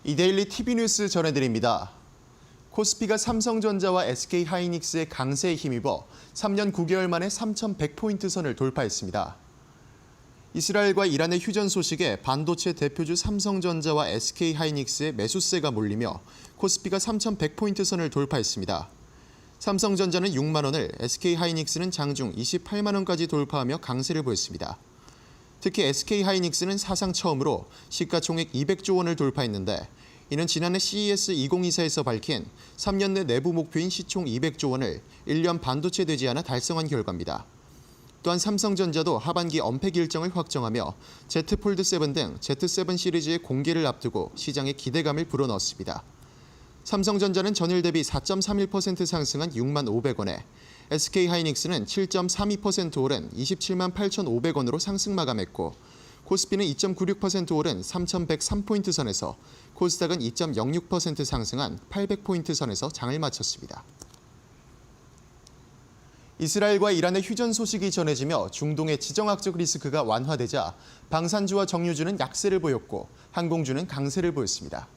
이데일리 TV 뉴스 전해드립니다. 코스피가 삼성전자와 SK하이닉스의 강세에 힘입어 3년 9개월 만에 3,100포인트 선을 돌파했습니다. 이스라엘과 이란의 휴전 소식에 반도체 대표주 삼성전자와 SK하이닉스의 매수세가 몰리며 코스피가 3,100포인트 선을 돌파했습니다. 삼성전자는 6만 원을, SK하이닉스는 장중 28만 원까지 돌파하며 강세를 보였습니다. 특히 SK하이닉스는 사상 처음으로 시가총액 200조 원을 돌파했는데 이는 지난해 CES 2024에서 밝힌 3년 내 내부 목표인 시총 200조 원을 1년 반도 채 되지 않아 달성한 결과입니다. 또한 삼성전자도 하반기 언팩 일정을 확정하며 Z 폴드 7 등 Z7 시리즈의 공개를 앞두고 시장에 기대감을 불어넣었습니다. 삼성전자는 전일 대비 4.31% 상승한 6만 500원에 SK하이닉스는 7.32% 오른 27만 8,500원으로 상승 마감했고 코스피는 2.96% 오른 3,103포인트 선에서 코스닥은 2.06% 상승한 800포인트 선에서 장을 마쳤습니다. 이스라엘과 이란의 휴전 소식이 전해지며 중동의 지정학적 리스크가 완화되자 방산주와 정유주는 약세를 보였고 항공주는 강세를 보였습니다.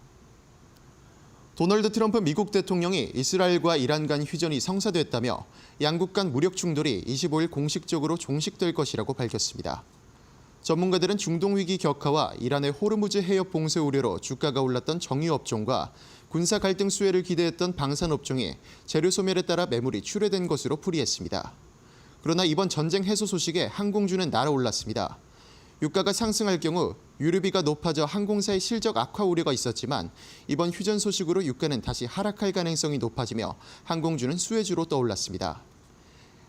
도널드 트럼프 미국 대통령이 이스라엘과 이란 간 휴전이 성사됐다며 양국 간 무력 충돌이 25일 공식적으로 종식될 것이라고 밝혔습니다. 전문가들은 중동 위기 격화와 이란의 호르무즈 해협 봉쇄 우려로 주가가 올랐던 정유 업종과 군사 갈등 수혜를 기대했던 방산 업종이 재료 소멸에 따라 매물이 출회된 것으로 풀이했습니다. 그러나 이번 전쟁 해소 소식에 항공주는 날아올랐습니다. 유가가 상승할 경우 유류비가 높아져 항공사의 실적 악화 우려가 있었지만 이번 휴전 소식으로 유가는 다시 하락할 가능성이 높아지며 항공주는 수혜주로 떠올랐습니다.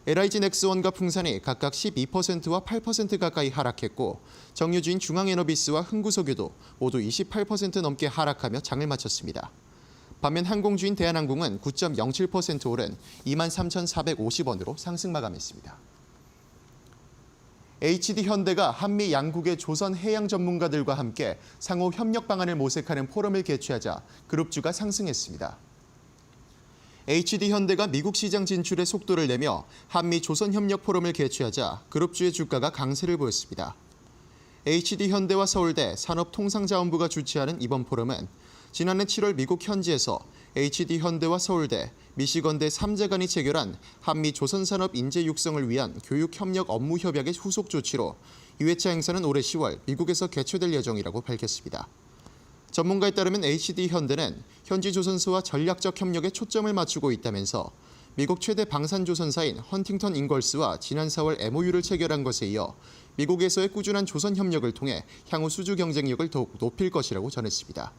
LIG 넥스원과 풍산이 각각 12%와 8% 가까이 하락했고 정유주인 중앙에너비스와 흥구석유도 모두 28% 넘게 하락하며 장을 마쳤습니다. 반면 항공주인 대한항공은 9.07% 오른 23,450원으로 상승 마감했습니다. HD현대가 한미 양국의 조선 해양 전문가들과 함께 상호 협력 방안을 모색하는 포럼을 개최하자 그룹주가 상승했습니다. HD현대가 미국 시장 진출에 속도를 내며 한미 조선협력 포럼을 개최하자 그룹주의 주가가 강세를 보였습니다. HD현대와 서울대 산업통상자원부가 주최하는 이번 포럼은 지난해 7월 미국 현지에서 HD현대와 서울대, 미시건대 3재간이 체결한 한미 조선산업 인재 육성을 위한 교육협력 업무 협약의 후속 조치로 2회차 행사는 올해 10월 미국에서 개최될 예정이라고 밝혔습니다. 전문가에 따르면 HD현대는 현지 조선소와 전략적 협력에 초점을 맞추고 있다면서 미국 최대 방산조선사인 헌팅턴 인걸스와 지난 4월 MOU를 체결한 것에 이어 미국에서의 꾸준한 조선 협력을 통해 향후 수주 경쟁력을 더욱 높일 것이라고 전했습니다.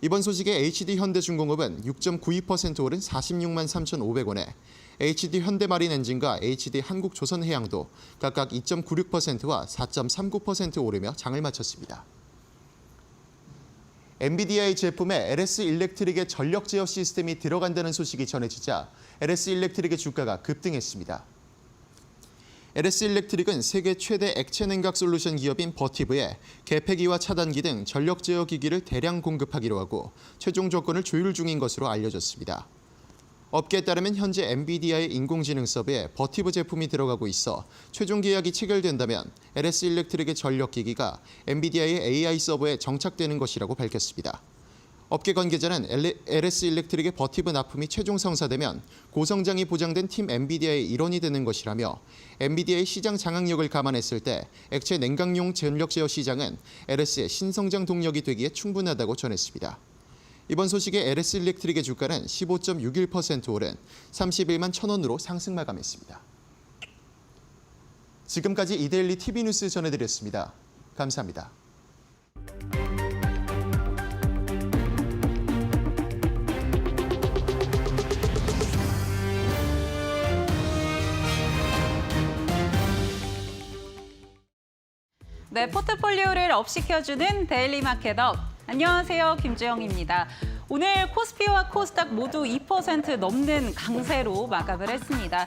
이번 소식에 HD현대중공업은 6.92% 오른 46만 3,500원에 HD현대마린엔진과 HD한국조선해양도 각각 2.96%와 4.39% 오르며 장을 마쳤습니다. 엔비디아의 제품에 LS 일렉트릭의 전력 제어 시스템이 들어간다는 소식이 전해지자 LS 일렉트릭의 주가가 급등했습니다. LS 일렉트릭은 세계 최대 액체 냉각 솔루션 기업인 버티브에 개폐기와 차단기 등 전력 제어 기기를 대량 공급하기로 하고 최종 조건을 조율 중인 것으로 알려졌습니다. 업계에 따르면 현재 엔비디아의 인공지능 서버에 버티브 제품이 들어가고 있어 최종 계약이 체결된다면 LS 일렉트릭의 전력 기기가 엔비디아의 AI 서버에 정착되는 것이라고 밝혔습니다. 업계 관계자는 LS 일렉트릭의 버티브 납품이 최종 성사되면 고성장이 보장된 팀 엔비디아의 일원이 되는 것이라며 엔비디아의 시장 장악력을 감안했을 때 액체 냉각용 전력 제어 시장은 LS의 신성장 동력이 되기에 충분하다고 전했습니다. 이번 소식에 LS 일렉트릭의 주가는 15.61% 오른 31만 1,000원으로 상승 마감했습니다. 지금까지 이데일리 TV 뉴스 전해드렸습니다. 감사합니다. 네, 포트폴리오를 업시켜주는 데일리 마켓업. 안녕하세요, 김주영입니다. 오늘 코스피와 코스닥 모두 2% 넘는 강세로 마감을 했습니다.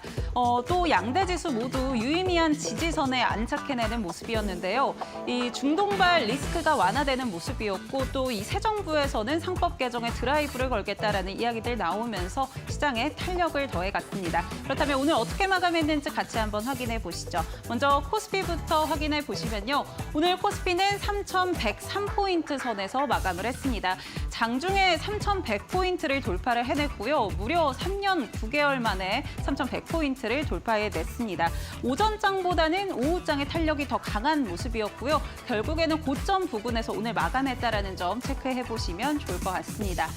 또 양대 지수 모두 유의미한 지지선에 안착해내는 모습이었는데요. 이 중동발 리스크가 완화되는 모습이었고 또 이 새 정부에서는 상법 개정에 드라이브를 걸겠다라는 이야기들 나오면서 시장에 탄력을 더해갔습니다. 그렇다면 오늘 어떻게 마감했는지 같이 한번 확인해 보시죠. 먼저 코스피부터 확인해 보시면요. 오늘 코스피는 3,103포인트 선에서 마감을 했습니다. 장중에 3,100포인트를 돌파를 해냈고요. 무려 3년 9개월 만에 3,100포인트를 돌파해냈습니다. 오전장보다는 오후장의 탄력이 더 강한 모습이었고요. 결국에는 고점 부근에서 오늘 마감했다라는 점 체크해보시면 좋을 것 같습니다.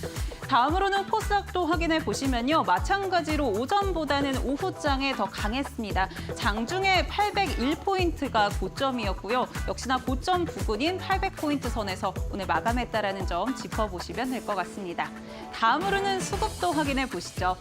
다음으로는 코스닥도 확인해 보시면요. 마찬가지로 오전보다는 오후장에 더 강했습니다. 장중에 801포인트가 고점이었고요. 역시나 고점 부근인 800포인트 선에서 오늘 마감했다라는 점 짚어보시면 될 것 같습니다. 다음으로는 수급도 확인해 보시죠.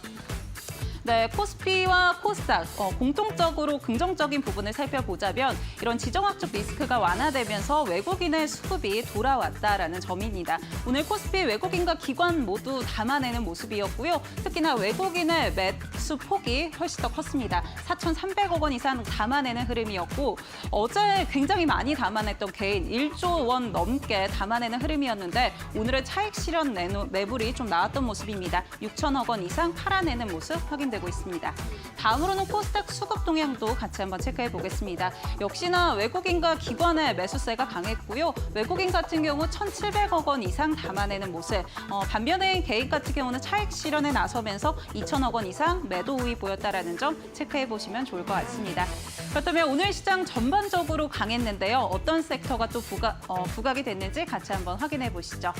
네, 코스피와 코스닥 공통적으로 긍정적인 부분을 살펴보자면 이런 지정학적 리스크가 완화되면서 외국인의 수급이 돌아왔다라는 점입니다. 오늘 코스피 외국인과 기관 모두 담아내는 모습이었고요. 특히나 외국인의 매수 폭이 훨씬 더 컸습니다. 4,300억 원 이상 담아내는 흐름이었고 어제 굉장히 많이 담아냈던 개인 1조 원 넘게 담아내는 흐름이었는데 오늘은 차익 실현 매물이 좀 나왔던 모습입니다. 6천억 원 이상 팔아내는 모습 확인됩니다. 되고 있습니다. 다음으로는 코스닥 수급 동향도 같이 한번 체크해 보겠습니다. 역시나 외국인과 기관의 매수세가 강했고요. 외국인 같은 경우 1,700억 원 이상 담아내는 모습. 반면에 개인 같은 경우는 차익 실현에 나서면서 2천억 원 이상 매도 우위 보였다라는 점 체크해 보시면 좋을 것 같습니다. 그렇다면 오늘 시장 전반적으로 강했는데요. 어떤 섹터가 또 부각이 됐는지 같이 한번 확인해 보시죠.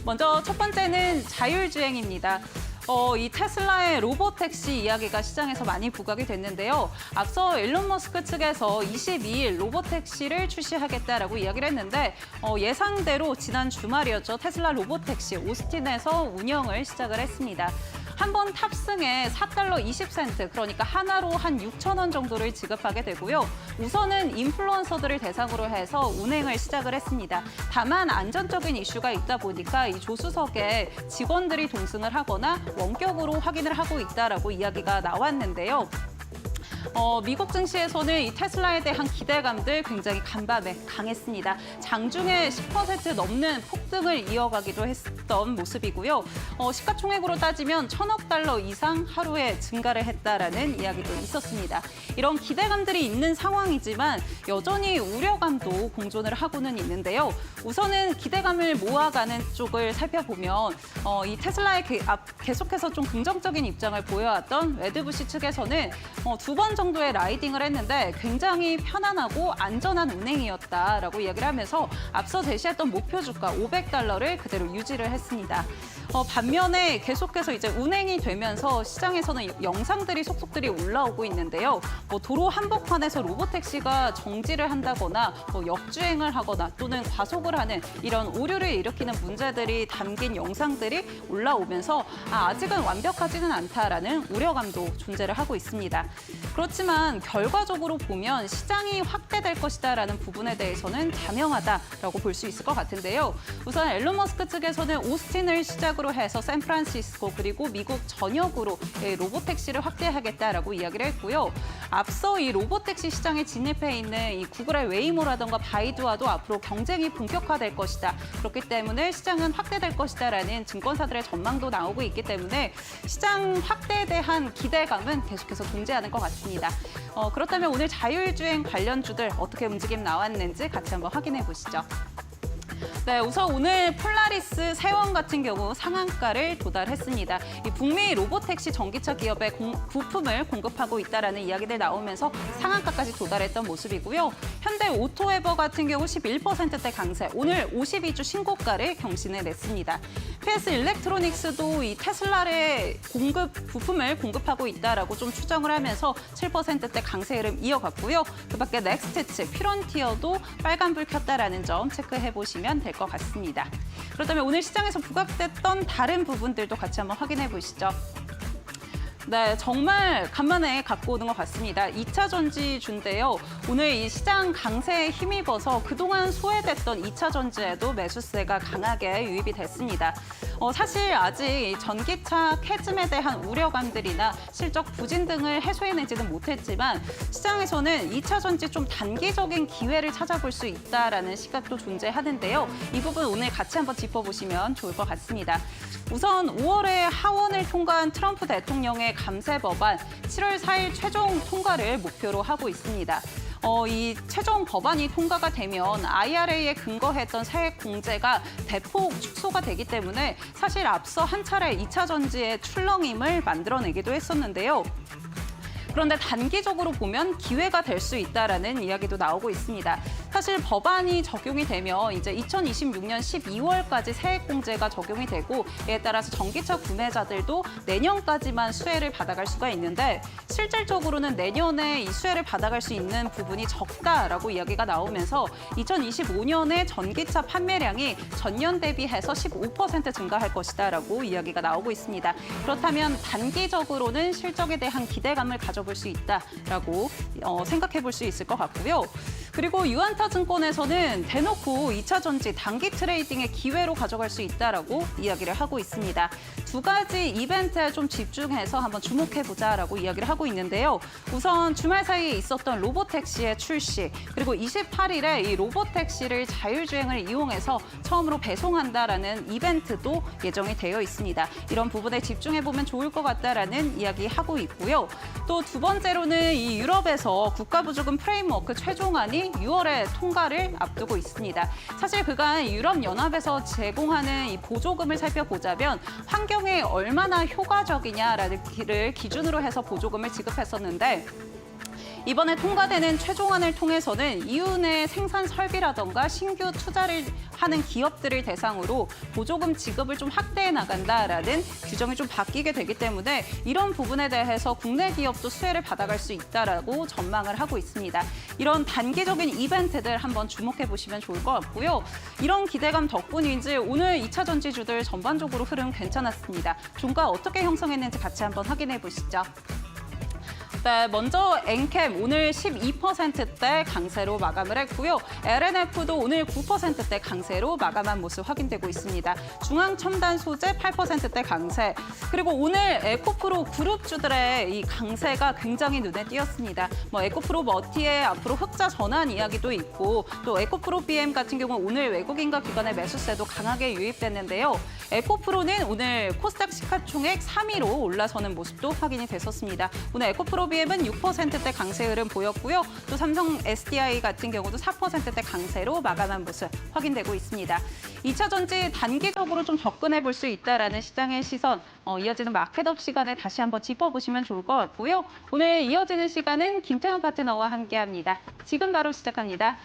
먼저 첫 번째는 자율주행입니다. 이 테슬라의 로보택시 이야기가 시장에서 많이 부각이 됐는데요. 앞서 일론 머스크 측에서 22일 로보택시를 출시하겠다라고 이야기를 했는데 예상대로 지난 주말이었죠. 테슬라 로보택시 오스틴에서 운영을 시작을 했습니다. 한 번 탑승에 $4 20센트, 그러니까 하나로 한 6천 원 정도를 지급하게 되고요. 우선은 인플루언서들을 대상으로 해서 운행을 시작을 했습니다. 다만 안전적인 이슈가 있다 보니까 이 조수석에 직원들이 동승을 하거나 원격으로 확인을 하고 있다라고 이야기가 나왔는데요. 미국 증시에서는 이 테슬라에 대한 기대감들 굉장히 간밤에 강했습니다. 장중에 10% 넘는 폭등을 이어가기도 했던 모습이고요. 시가총액으로 따지면 $1,000억 이상 하루에 증가를 했다라는 이야기도 있었습니다. 이런 기대감들이 있는 상황이지만 여전히 우려감도 공존을 하고는 있는데요. 우선은 기대감을 모아가는 쪽을 살펴보면 이 테슬라에 계속해서 좀 긍정적인 입장을 보여왔던 레드부시 측에서는 두 번 정도의 라이딩을 했는데 굉장히 편안하고 안전한 운행이었다라고 이야기를 하면서 앞서 제시했던 목표 주가 $500를 그대로 유지를 했습니다. 반면에 계속해서 이제 운행이 되면서 시장에서는 영상들이 속속들이 올라오고 있는데요. 도로 한복판에서 로보택시가 정지를 한다거나 역주행을 하거나 또는 과속을 하는 이런 오류를 일으키는 문제들이 담긴 영상들이 올라오면서 아직은 완벽하지는 않다라는 우려감도 존재를 하고 있습니다. 그렇지만 결과적으로 보면 시장이 확대될 것이다라는 부분에 대해서는 자명하다라고 볼 수 있을 것 같은데요. 우선 일론 머스크 측에서는 오스틴을 시작으로 해서 샌프란시스코 그리고 미국 전역으로 로보택시를 확대하겠다라고 이야기를 했고요. 앞서 이 로보택시 시장에 진입해 있는 이 구글의 웨이모라던가 바이두와도 앞으로 경쟁이 본격화될 것이다. 그렇기 때문에 시장은 확대될 것이다라는 증권사들의 전망도 나오고 있기 때문에 시장 확대에 대한 기대감은 계속해서 존재하는 것 같습니다. 그렇다면 오늘 자율주행 관련주들 어떻게 움직임 나왔는지 같이 한번 확인해 보시죠. 네, 우선 오늘 폴라리스 세원 같은 경우 상한가를 도달했습니다. 이 북미 로보택시 전기차 기업에 부품을 공급하고 있다라는 이야기들 나오면서 상한가까지 도달했던 모습이고요. 현대 오토에버 같은 경우 11%대 강세, 오늘 52주 신고가를 경신해냈습니다. PS 일렉트로닉스도 이 테슬라의 부품을 공급하고 있다라고 좀 추정을 하면서 7%대 강세 흐름 이어갔고요. 그밖에 넥스트츠, 피런티어도 빨간불 켰다라는 점 체크해 보시면 될 것 같습니다. 그렇다면 오늘 시장에서 부각됐던 다른 부분들도 같이 한번 확인해 보시죠. 네, 정말 간만에 갖고 오는 것 같습니다. 2차 전지주인데요. 오늘 이 시장 강세에 힘입어서 그동안 소외됐던 2차 전지에도 매수세가 강하게 유입이 됐습니다. 사실 아직 전기차 캐즘에 대한 우려감들이나 실적 부진 등을 해소해내지는 못했지만 시장에서는 2차 전지 좀 단기적인 기회를 찾아볼 수 있다라는 시각도 존재하는데요. 이 부분 오늘 같이 한번 짚어보시면 좋을 것 같습니다. 우선 5월에 하원을 통과한 트럼프 대통령의 감세 법안 7월 4일 최종 통과를 목표로 하고 있습니다. 이 최종 법안이 통과가 되면 IRA에 근거했던 세액 공제가 대폭 축소가 되기 때문에 사실 앞서 한 차례 2차 전지의 출렁임을 만들어내기도 했었는데요. 그런데 단기적으로 보면 기회가 될 수 있다라는 이야기도 나오고 있습니다. 사실 법안이 적용이 되면 이제 2026년 12월까지 세액 공제가 적용이 되고 이에 따라서 전기차 구매자들도 내년까지만 수혜를 받아갈 수가 있는데 실질적으로는 내년에 이 수혜를 받아갈 수 있는 부분이 적다라고 이야기가 나오면서 2025년에 전기차 판매량이 전년 대비해서 15% 증가할 것이다라고 이야기가 나오고 있습니다. 그렇다면 단기적으로는 실적에 대한 기대감을 가져볼 수 있다라고 생각해 볼 수 있을 것 같고요. 그리고 유안타증권에서는 대놓고 2차 전지 단기 트레이딩의 기회로 가져갈 수 있다라고 이야기를 하고 있습니다. 두 가지 이벤트에 좀 집중해서 한번 주목해보자라고 이야기를 하고 있는데요. 우선 주말 사이에 있었던 로보택시의 출시, 그리고 28일에 이 로보택시를 자율주행을 이용해서 처음으로 배송한다라는 이벤트도 예정이 되어 있습니다. 이런 부분에 집중해보면 좋을 것 같다라는 이야기하고 있고요. 또 두 번째로는 이 유럽에서 국가보조금 프레임워크 최종안이 6월에 통과를 앞두고 있습니다. 사실 그간 유럽연합에서 제공하는 이 보조금을 살펴보자면 환경에 얼마나 효과적이냐라는 를 기준으로 해서 보조금을 지급했었는데 이번에 통과되는 최종안을 통해서는 이윤의 생산 설비라던가 신규 투자를 하는 기업들을 대상으로 보조금 지급을 좀 확대해 나간다라는 규정이 좀 바뀌게 되기 때문에 이런 부분에 대해서 국내 기업도 수혜를 받아갈 수 있다라고 전망을 하고 있습니다. 이런 단기적인 이벤트들 한번 주목해 보시면 좋을 것 같고요. 이런 기대감 덕분인지 오늘 2차 전지주들 전반적으로 흐름 괜찮았습니다. 종가 어떻게 형성했는지 같이 한번 확인해 보시죠. 네, 먼저 엔캠 오늘 12%대 강세로 마감을 했고요. LNF도 오늘 9%대 강세로 마감한 모습 확인되고 있습니다. 중앙첨단 소재 8%대 강세. 그리고 오늘 에코프로 그룹주들의 이 강세가 굉장히 눈에 띄었습니다. 에코프로 머티의 앞으로 흑자 전환 이야기도 있고 또 에코프로 BM 같은 경우 오늘 외국인과 기관의 매수세도 강하게 유입됐는데요. 에코프로는 오늘 코스닥 시가총액 3위로 올라서는 모습도 확인이 됐었습니다. 오늘 에코프로 BM은 6%대 강세 흐름 보였고요. 또 삼성 SDI 같은 경우도 4%대 강세로 마감한 모습 확인되고 있습니다. 2차 전지 단기적으로 좀 접근해 볼 수 있다라는 시장의 시선, 이어지는 마켓업 시간에 다시 한번 짚어보시면 좋을 것 같고요. 오늘 이어지는 시간은 김태현 파트너와 함께합니다. 지금 바로 시작합니다.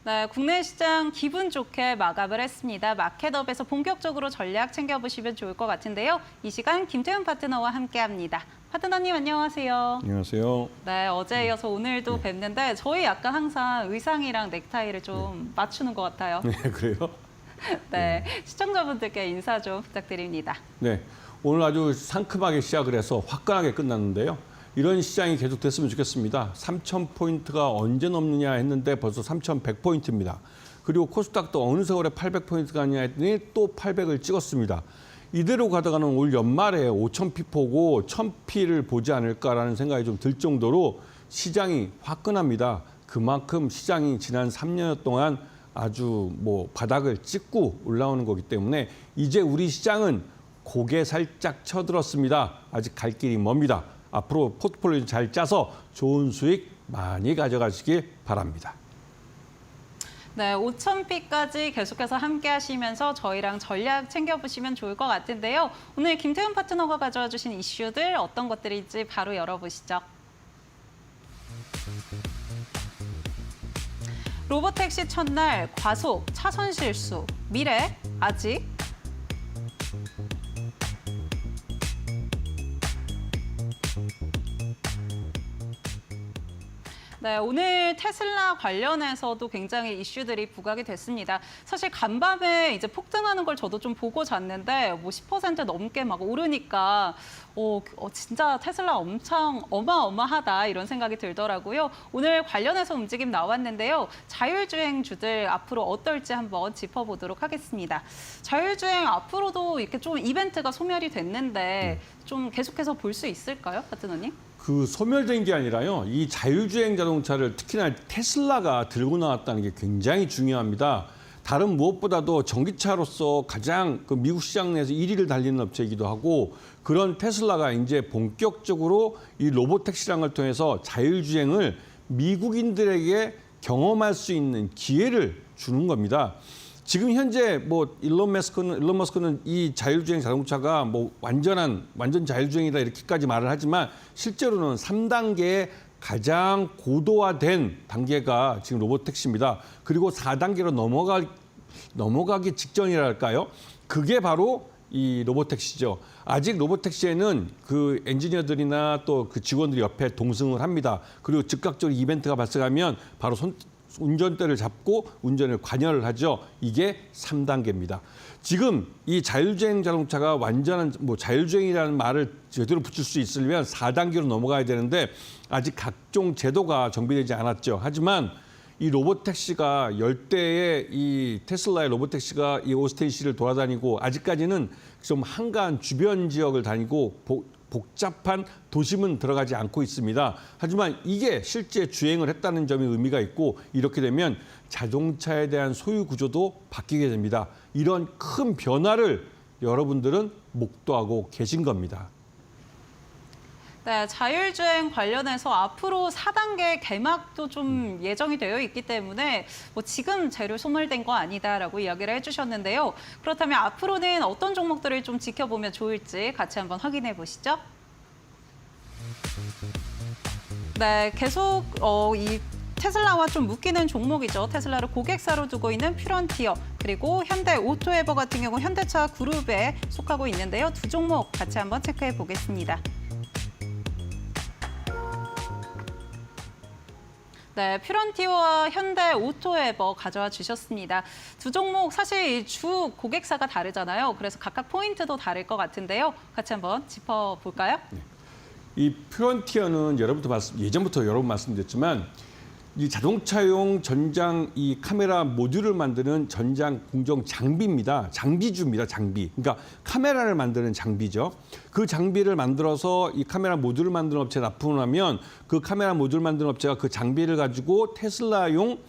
네, 국내 시장 기분 좋게 마감을 했습니다. 마켓업에서 본격적으로 전략 챙겨보시면 좋을 것 같은데요. 이 시간 김태훈 파트너와 함께합니다. 파트너님 안녕하세요. 안녕하세요. 네, 어제 이어서 오늘도 뵙는데 저희 약간 항상 의상이랑 넥타이를 좀 맞추는 것 같아요. 네, 그래요? 네, 시청자분들께 인사 좀 부탁드립니다. 네, 오늘 아주 상큼하게 시작을 해서 화끈하게 끝났는데요. 이런 시장이 계속됐으면 좋겠습니다. 3,000포인트가 언제 넘느냐 했는데 벌써 3,100포인트입니다. 그리고 코스닥도 어느 세월에 800포인트가 아니냐 했더니 또 800을 찍었습니다. 이대로 가다가는 올 연말에 5,000피포고 1,000피를 보지 않을까라는 생각이 좀 들 정도로 시장이 화끈합니다. 그만큼 시장이 지난 3년 동안 아주 바닥을 찍고 올라오는 거기 때문에 이제 우리 시장은 고개 살짝 쳐들었습니다. 아직 갈 길이 멉니다. 앞으로 포트폴리오 잘 짜서 좋은 수익 많이 가져가시길 바랍니다. 네, 5,000피까지 계속해서 함께 하시면서 저희랑 전략 챙겨보시면 좋을 것 같은데요. 오늘 김태훈 파트너가 가져와 주신 이슈들 어떤 것들일지 바로 열어보시죠. 로보택시 첫날 과속, 차선 실수, 미래, 아직. 네, 오늘 테슬라 관련해서도 굉장히 이슈들이 부각이 됐습니다. 사실 간밤에 이제 폭등하는 걸 저도 좀 보고 잤는데 10% 넘게 막 오르니까 진짜 테슬라 엄청 어마어마하다 이런 생각이 들더라고요. 오늘 관련해서 움직임 나왔는데요. 자율주행주들 앞으로 어떨지 한번 짚어보도록 하겠습니다. 자율주행 앞으로도 이렇게 좀 이벤트가 소멸이 됐는데 좀 계속해서 볼 수 있을까요, 파트너님? 그 소멸된 게 아니라요. 이 자율주행 자동차를 특히나 테슬라가 들고 나왔다는 게 굉장히 중요합니다. 다른 무엇보다도 전기차로서 가장 그 미국 시장 내에서 1위를 달리는 업체이기도 하고 그런 테슬라가 이제 본격적으로 이 로보택시랑을 통해서 자율주행을 미국인들에게 경험할 수 있는 기회를 주는 겁니다. 지금 현재 일론 머스크는 이 자율주행 자동차가 완전 자율주행이다 이렇게까지 말을 하지만 실제로는 3단계의 가장 고도화된 단계가 지금 로보택시입니다. 그리고 4단계로 넘어가기 직전이랄까요? 그게 바로 이 로보택시죠. 아직 로보택시에는 그 엔지니어들이나 또 그 직원들이 옆에 동승을 합니다. 그리고 즉각적으로 이벤트가 발생하면 바로 운전대를 잡고 운전을 관여를 하죠. 이게 3단계입니다. 지금 이 자율주행 자동차가 완전한 자율주행이라는 말을 제대로 붙일 수 있으려면 4단계로 넘어가야 되는데 아직 각종 제도가 정비되지 않았죠. 하지만 이 로보택시가 10대의 이 테슬라의 로보택시가 이 오스틴시를 돌아다니고 아직까지는 좀 한가한 주변 지역을 다니고 복잡한 도심은 들어가지 않고 있습니다. 하지만 이게 실제 주행을 했다는 점이 의미가 있고 이렇게 되면 자동차에 대한 소유 구조도 바뀌게 됩니다. 이런 큰 변화를 여러분들은 목도하고 계신 겁니다. 네, 자율주행 관련해서 앞으로 4단계 개막도 좀 예정이 되어 있기 때문에 지금 재료 소멸된 거 아니다라고 이야기를 해주셨는데요. 그렇다면 앞으로는 어떤 종목들을 좀 지켜보면 좋을지 같이 한번 확인해 보시죠. 네, 계속 이 테슬라와 좀 묶이는 종목이죠. 테슬라를 고객사로 두고 있는 퓨런티어 그리고 현대 오토에버 같은 경우 현대차 그룹에 속하고 있는데요. 두 종목 같이 한번 체크해 보겠습니다. 네, 퓨런티어와 현대 오토에버 가져와 주셨습니다. 두 종목 사실 주 고객사가 다르잖아요. 그래서 각각 포인트도 다를 것 같은데요. 같이 한번 짚어볼까요? 이 퓨런티어는 예전부터 여러 번 말씀드렸지만 이 자동차용 전장 이 카메라 모듈을 만드는 전장 공정 장비입니다. 장비주입니다. 장비. 그러니까 카메라를 만드는 장비죠. 그 장비를 만들어서 이 카메라 모듈을 만드는 업체에 납품을 하면 그 카메라 모듈 만드는 업체가 그 장비를 가지고 테슬라용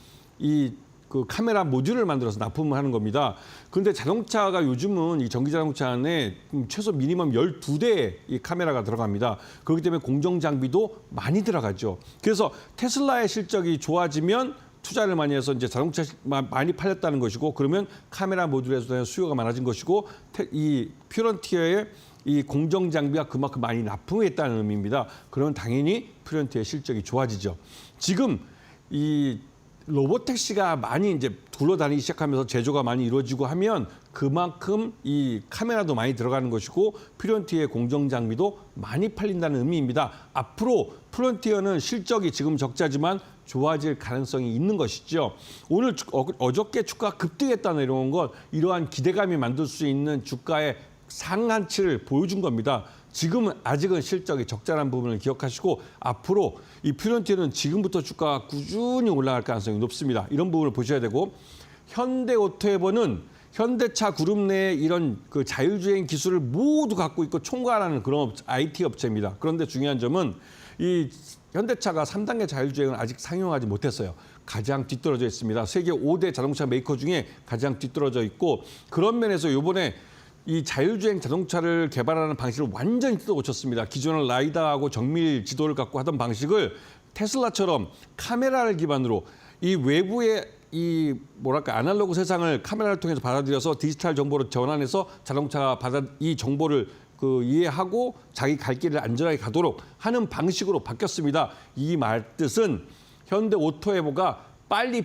그 카메라 모듈을 만들어서 납품을 하는 겁니다. 그런데 자동차가 요즘은 이 전기 자동차 안에 최소 미니멈 12대의 이 카메라가 들어갑니다. 그렇기 때문에 공정 장비도 많이 들어가죠. 그래서 테슬라의 실적이 좋아지면 투자를 많이 해서 이제 자동차 많이 팔렸다는 것이고 그러면 카메라 모듈에서 수요가 많아진 것이고 이 퓨런티어의 이 공정 장비가 그만큼 많이 납품했다는 의미입니다. 그러면 당연히 퓨런티어의 실적이 좋아지죠. 지금 이 로봇택시가 많이 이제 굴러다니기 시작하면서 제조가 많이 이루어지고 하면 그만큼 이 카메라도 많이 들어가는 것이고 프론티어의 공정 장비도 많이 팔린다는 의미입니다. 앞으로 프론티어는 실적이 지금 적자지만 좋아질 가능성이 있는 것이죠. 오늘 어저께 주가가 급등했다는 이런 건 이러한 기대감이 만들 수 있는 주가의 상한치를 보여준 겁니다. 지금은 아직은 실적이 적자라는 부분을 기억하시고 앞으로 이 프론티어는 지금부터 주가가 꾸준히 올라갈 가능성이 높습니다. 이런 부분을 보셔야 되고 현대오토에버는 현대차 그룹 내에 이런 그 자율주행 기술을 모두 갖고 있고 총괄하는 그런 IT 업체입니다. 그런데 중요한 점은 이 현대차가 3단계 자율주행을 아직 상용하지 못했어요. 가장 뒤떨어져 있습니다. 세계 5대 자동차 메이커 중에 가장 뒤떨어져 있고 그런 면에서 이번에 이 자율주행 자동차를 개발하는 방식을 완전히 뜯어고쳤습니다. 기존의 라이다하고 정밀 지도를 갖고 하던 방식을 테슬라처럼 카메라를 기반으로 이 외부의 이 뭐랄까 아날로그 세상을 카메라를 통해서 받아들여서 디지털 정보로 전환해서 자동차가 이 정보를 이해하고 자기 갈 길을 안전하게 가도록 하는 방식으로 바뀌었습니다. 이 말 뜻은 현대오토에버가 빨리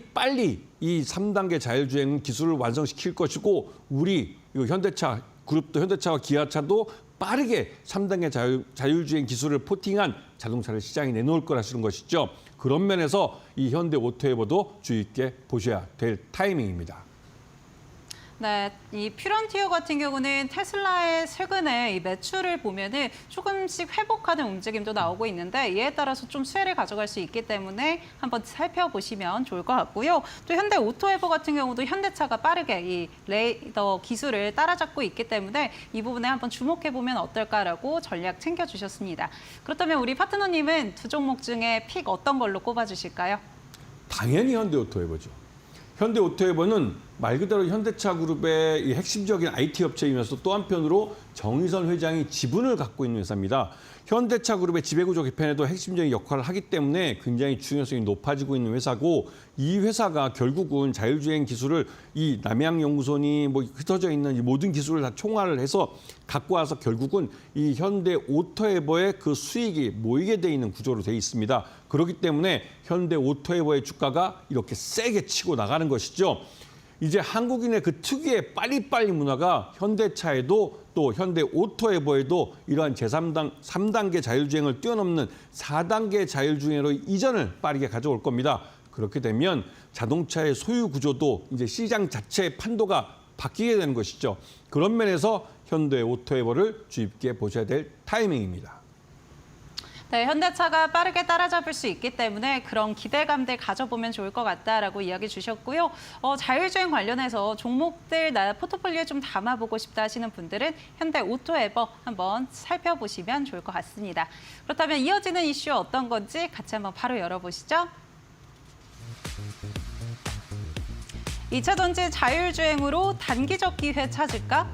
이 3단계 자율주행 기술을 완성시킬 것이고 우리 현대차 그룹도 현대차와 기아차도 빠르게 3단계 자율주행 기술을 포팅한 자동차를 시장에 내놓을 거라는 것이죠. 그런 면에서 이 현대오토에버도 주의 있게 보셔야 될 타이밍입니다. 네, 이 퓨런티어 같은 경우는 테슬라의 최근에 이 매출을 보면은 조금씩 회복하는 움직임도 나오고 있는데 이에 따라서 좀 수혜를 가져갈 수 있기 때문에 한번 살펴보시면 좋을 것 같고요. 또 현대 오토에버 같은 경우도 현대차가 빠르게 이 레이더 기술을 따라잡고 있기 때문에 이 부분에 한번 주목해 보면 어떨까라고 전략 챙겨주셨습니다. 그렇다면 우리 파트너님은 두 종목 중에 픽 어떤 걸로 꼽아주실까요? 당연히 현대오토에버죠. 현대오토에버는 말 그대로 현대차 그룹의 이 핵심적인 IT 업체이면서 또 한편으로 정의선 회장이 지분을 갖고 있는 회사입니다. 현대차 그룹의 지배구조 개편에도 핵심적인 역할을 하기 때문에 굉장히 중요성이 높아지고 있는 회사고 이 회사가 결국은 자율주행 기술을 이 남양연구소니 뭐 흩어져 있는 이 모든 기술을 다 총괄을 해서 갖고 와서 결국은 이 현대오토에버의 그 수익이 모이게 돼 있는 구조로 돼 있습니다. 그렇기 때문에 현대오토에버의 주가가 이렇게 세게 치고 나가는 것이죠. 이제 한국인의 그 특유의 빨리빨리 문화가 현대차에도 또 현대오토에버에도 이러한 제3단계 자율주행을 뛰어넘는 4단계 자율주행으로 이전을 빠르게 가져올 겁니다. 그렇게 되면 자동차의 소유 구조도 이제 시장 자체의 판도가 바뀌게 되는 것이죠. 그런 면에서 현대오토에버를 주의 깊게 보셔야 될 타이밍입니다. 네, 현대차가 빠르게 따라잡을 수 있기 때문에 그런 기대감들 가져보면 좋을 것 같다라고 이야기 주셨고요. 자율주행 관련해서 종목들 나 포트폴리오에 좀 담아보고 싶다 하시는 분들은 현대오토에버 한번 살펴보시면 좋을 것 같습니다. 그렇다면 이어지는 이슈 어떤 건지 같이 한번 바로 열어보시죠. 2차 전지 자율주행으로 단기적 기회 찾을까?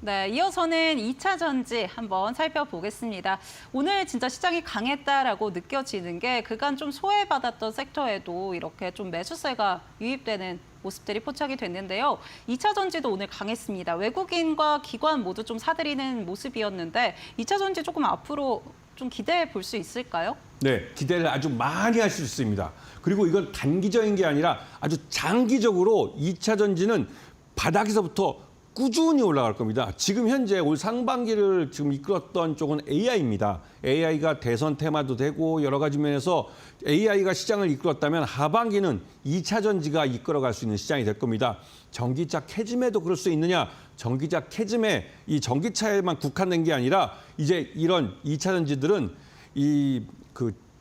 네, 이어서는 2차 전지 한번 살펴보겠습니다. 오늘 진짜 시장이 강했다라고 느껴지는 게 그간 좀 소외받았던 섹터에도 이렇게 좀 매수세가 유입되는 모습들이 포착이 됐는데요. 2차 전지도 오늘 강했습니다. 외국인과 기관 모두 좀 사들이는 모습이었는데 2차 전지 조금 앞으로 좀 기대해 볼 수 있을까요? 네, 기대를 아주 많이 할 수 있습니다. 그리고 이건 단기적인 게 아니라 아주 장기적으로 2차 전지는 바닥에서부터 꾸준히 올라갈 겁니다. 지금 현재 올 상반기를 지금 이끌었던 쪽은 AI입니다. AI가 대선 테마도 되고 여러 가지 면에서 AI가 시장을 이끌었다면 하반기는 2차 전지가 이끌어갈 수 있는 시장이 될 겁니다. 전기차 캐즘에도 그럴 수 있느냐? 전기차 캐즘에 이 전기차에만 국한된 게 아니라 이제 이런 2차 전지들은 이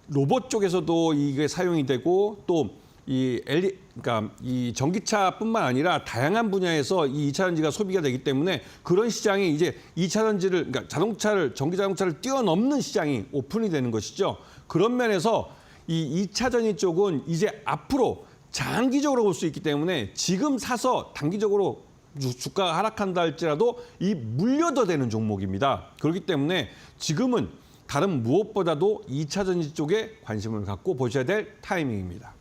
로봇 쪽에서도 이게 사용이 되고 또 그러니까 이 전기차뿐만 아니라 다양한 분야에서 이 2차 전지가 소비가 되기 때문에 그런 시장이 이제 2차 전지를 그러니까 전기 자동차를 뛰어넘는 시장이 오픈이 되는 것이죠. 그런 면에서 이 2차 전지 쪽은 이제 앞으로 장기적으로 볼 수 있기 때문에 지금 사서 단기적으로 주가가 하락한다 할지라도 이 물려도 되는 종목입니다. 그렇기 때문에 지금은 다른 무엇보다도 2차 전지 쪽에 관심을 갖고 보셔야 될 타이밍입니다.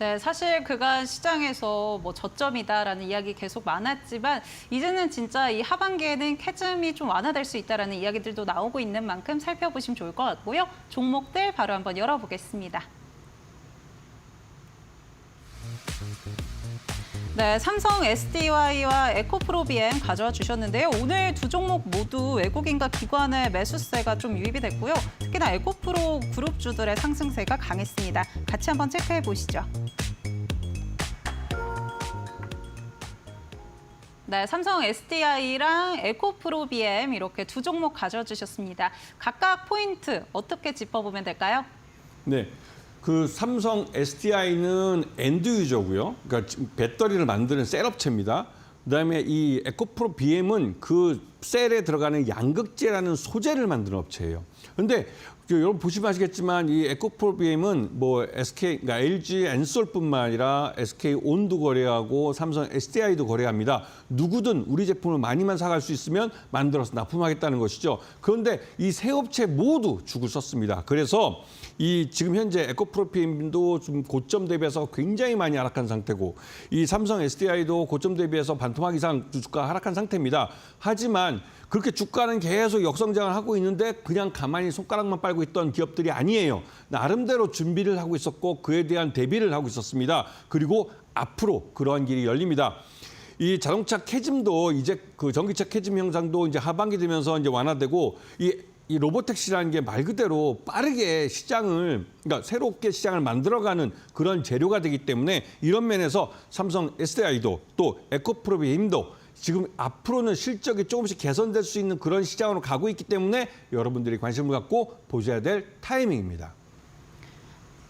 네, 사실 그간 시장에서 뭐 저점이다라는 이야기 계속 많았지만 이제는 진짜 이 하반기에는 캐즘이 좀 완화될 수 있다라는 이야기들도 나오고 있는 만큼 살펴보시면 좋을 것 같고요. 종목들 바로 한번 열어보겠습니다. 네, 삼성 SDI와 에코프로비엠 가져와 주셨는데요. 오늘 두 종목 모두 외국인과 기관의 매수세가 좀 유입이 됐고요. 특히나 에코프로 그룹주들의 상승세가 강했습니다. 같이 한번 체크해 보시죠. 네, 삼성 SDI랑 에코프로비엠 이렇게 두 종목 가져와 주셨습니다. 각각 포인트 어떻게 짚어보면 될까요? 네. 그 삼성 SDI는 엔드 유저고요. 그러니까 지금 배터리를 만드는 셀 업체입니다. 그다음에 이 에코프로 BM은 그 셀에 들어가는 양극재라는 소재를 만드는 업체예요. 그런데 여러분 보시면 아시겠지만 이 에코프로 BM은 뭐 SK, 그러니까 LG 엔솔뿐만 아니라 SK 온도 거래하고 삼성 SDI도 거래합니다. 누구든 우리 제품을 많이만 사갈 수 있으면 만들어서 납품하겠다는 것이죠. 그런데 이 세 업체 모두 죽을 썼습니다. 그래서 이 지금 현재 에코프로비엠도 좀 고점 대비해서 굉장히 많이 하락한 상태고 이 삼성 SDI도 고점 대비해서 반토막 이상 주가 하락한 상태입니다. 하지만 그렇게 주가는 계속 역성장을 하고 있는데 그냥 가만히 손가락만 빨고 있던 기업들이 아니에요. 나름대로 준비를 하고 있었고 그에 대한 대비를 하고 있었습니다. 그리고 앞으로 그러한 길이 열립니다. 이 자동차 캐즘도 이제 그 전기차 캐즘 현상도 이제 하반기 되면서 이제 완화되고 이 로보택시라는 게 말 그대로 빠르게 시장을, 그러니까 새롭게 시장을 만들어가는 그런 재료가 되기 때문에 이런 면에서 삼성 SDI도 또 에코프로비엠도 지금 앞으로는 실적이 조금씩 개선될 수 있는 그런 시장으로 가고 있기 때문에 여러분들이 관심을 갖고 보셔야 될 타이밍입니다.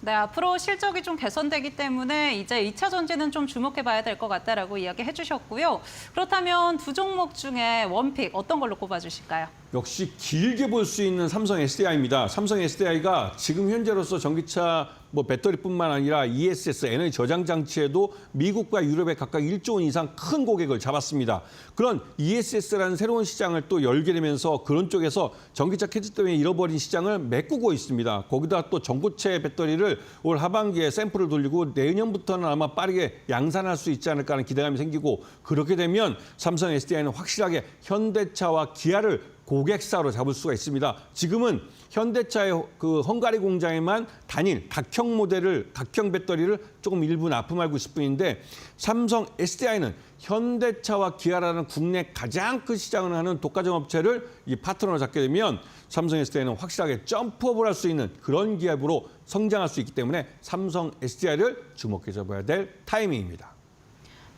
네, 앞으로 실적이 좀 개선되기 때문에 이제 2차 전지는 좀 주목해봐야 될 것 같다라고 이야기해 주셨고요. 그렇다면 두 종목 중에 원픽 어떤 걸로 꼽아주실까요? 역시 길게 볼 수 있는 삼성 SDI입니다. 삼성 SDI가 지금 현재로서 전기차 뭐 배터리뿐만 아니라 ESS 에너지 저장 장치에도 미국과 유럽에 각각 1조 원 이상 큰 고객을 잡았습니다. 그런 ESS라는 새로운 시장을 또 열게 되면서 그런 쪽에서 전기차 캐즈 때문에 잃어버린 시장을 메꾸고 있습니다. 거기다 또 전고체 배터리를 올 하반기에 샘플을 돌리고 내년부터는 아마 빠르게 양산할 수 있지 않을까 하는 기대감이 생기고 그렇게 되면 삼성 SDI는 확실하게 현대차와 기아를 고객사로 잡을 수가 있습니다. 지금은 현대차의 그 헝가리 공장에만 단일 각형 모델을, 각형 배터리를 조금 일부 납품하고 있을 뿐인데 삼성 SDI는 현대차와 기아라는 국내 가장 큰 시장을 하는 독과점 업체를 이 파트너로 잡게 되면 삼성 SDI는 확실하게 점프업을 할 수 있는 그런 기업으로 성장할 수 있기 때문에 삼성 SDI를 주목해서 봐야 될 타이밍입니다.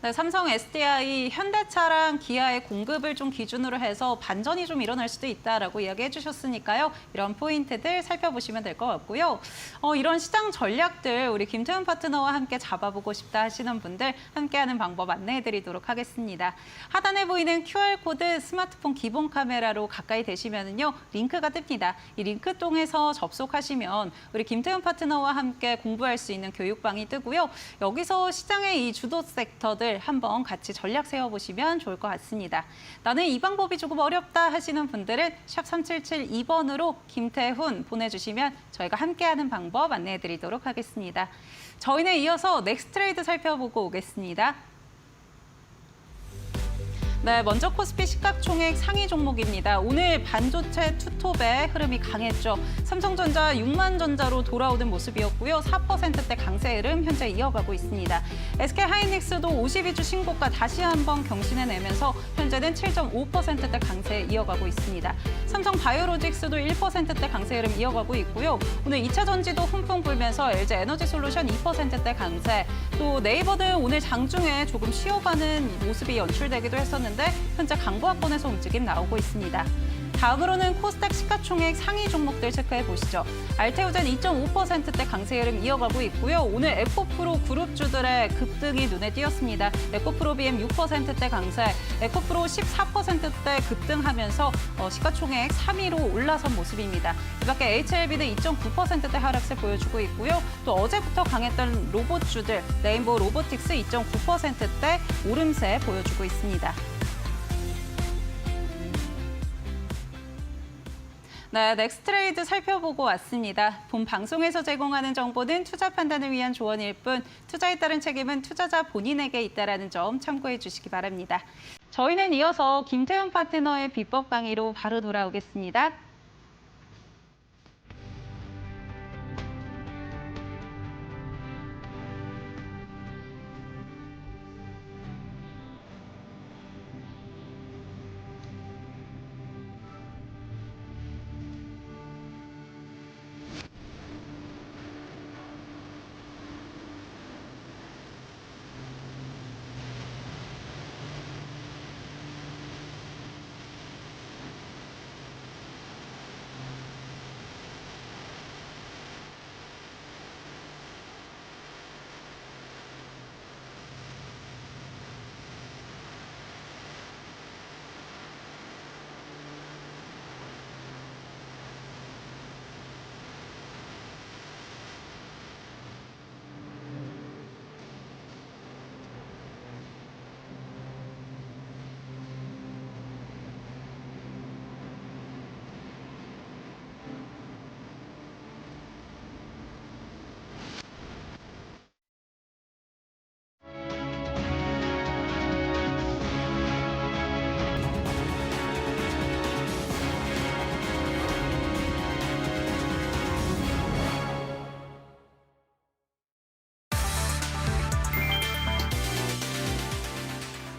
네, 삼성 SDI, 현대차랑 기아의 공급을 좀 기준으로 해서 반전이 좀 일어날 수도 있다라고 이야기해 주셨으니까요. 이런 포인트들 살펴보시면 될 것 같고요. 이런 시장 전략들 우리 김태훈 파트너와 함께 잡아보고 싶다 하시는 분들 함께하는 방법 안내해 드리도록 하겠습니다. 하단에 보이는 QR코드 스마트폰 기본 카메라로 가까이 되시면은요. 링크가 뜹니다. 이 링크 통해서 접속하시면 우리 김태훈 파트너와 함께 공부할 수 있는 교육방이 뜨고요. 여기서 시장의 이 주도 섹터들 한번 같이 전략 세워보시면 좋을 것 같습니다. 나는 이 방법이 조금 어렵다 하시는 분들은 샵 3772번으로 김태훈 보내주시면 저희가 함께하는 방법 안내해드리도록 하겠습니다. 저희는 이어서 넥스트레이드 살펴보고 오겠습니다. 네, 먼저 코스피 시가총액 상위 종목입니다. 오늘 반도체 투톱의 흐름이 강했죠. 삼성전자 6만 전자로 돌아오는 모습이었고요. 4%대 강세 흐름 현재 이어가고 있습니다. SK하이닉스도 52주 신고가 다시 한번 경신해내면서 현재는 7.5%대 강세 이어가고 있습니다. 삼성바이오로직스도 1%대 강세 흐름 이어가고 있고요. 오늘 2차 전지도 훈풍 불면서 LG에너지솔루션 2%대 강세, 또 네이버는 오늘 장중에 조금 쉬어가는 모습이 연출되기도 했었는데 현재 강보합권에서 움직임 나오고 있습니다. 다음으로는 코스닥 시가총액 상위 종목들 체크해 보시죠. 알테오젠 2.5%대 강세 흐름 이어가고 있고요. 오늘 에코프로 그룹주들의 급등이 눈에 띄었습니다. 에코프로비엠 6%대 강세, 에코프로 14%대 급등하면서 시가총액 3위로 올라선 모습입니다. 이 밖에 HLB는 2.9%대 하락세 보여주고 있고요. 또 어제부터 강했던 로봇주들, 레인보우 로보틱스 2.9%대 오름세 보여주고 있습니다. 네, 넥스트레이드 살펴보고 왔습니다. 본 방송에서 제공하는 정보는 투자 판단을 위한 조언일 뿐 투자에 따른 책임은 투자자 본인에게 있다는 점 참고해 주시기 바랍니다. 저희는 이어서 김태훈 파트너의 비법 강의로 바로 돌아오겠습니다.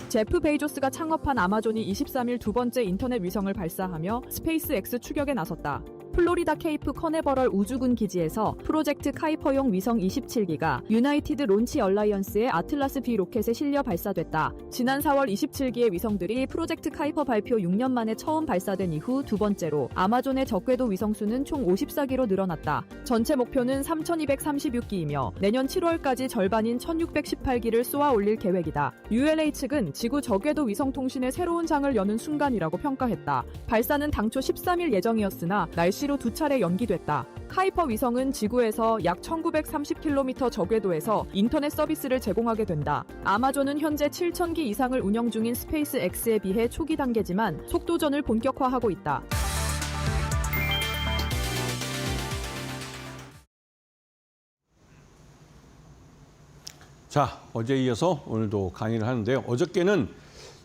제프 베이조스가 창업한 아마존이 23일 두 번째 인터넷 위성을 발사하며 스페이스X 추격에 나섰다. 플로리다 케이프 커네버럴 우주군 기지에서 프로젝트 카이퍼용 위성 27기가 유나이티드 론치 얼라이언스의 아틀라스 B 로켓에 실려 발사됐다. 지난 4월 27기의 위성들이 프로젝트 카이퍼 발표 6년 만에 처음 발사된 이후 두 번째로 아마존의 적궤도 위성수는 총 54기로 늘어났다. 전체 목표는 3,236기이며 내년 7월까지 절반인 1,618기를 쏘아 올릴 계획이다. ULA 측은 지구 적궤도 위성 통신의 새로운 장을 여는 순간이라고 평가했다. 발사는 당초 13일 예정이었으나 날씨로 두 차례 연기됐다. 카이퍼 위성은 지구에서 약 1930km 저궤도에서 인터넷 서비스를 제공하게 된다. 아마존은 현재 7,000기 이상을 운영 중인 스페이스X에 비해 초기 단계지만 속도전을 본격화하고 있다. 자, 어제에 이어서 오늘도 강의를 하는데요. 어저께는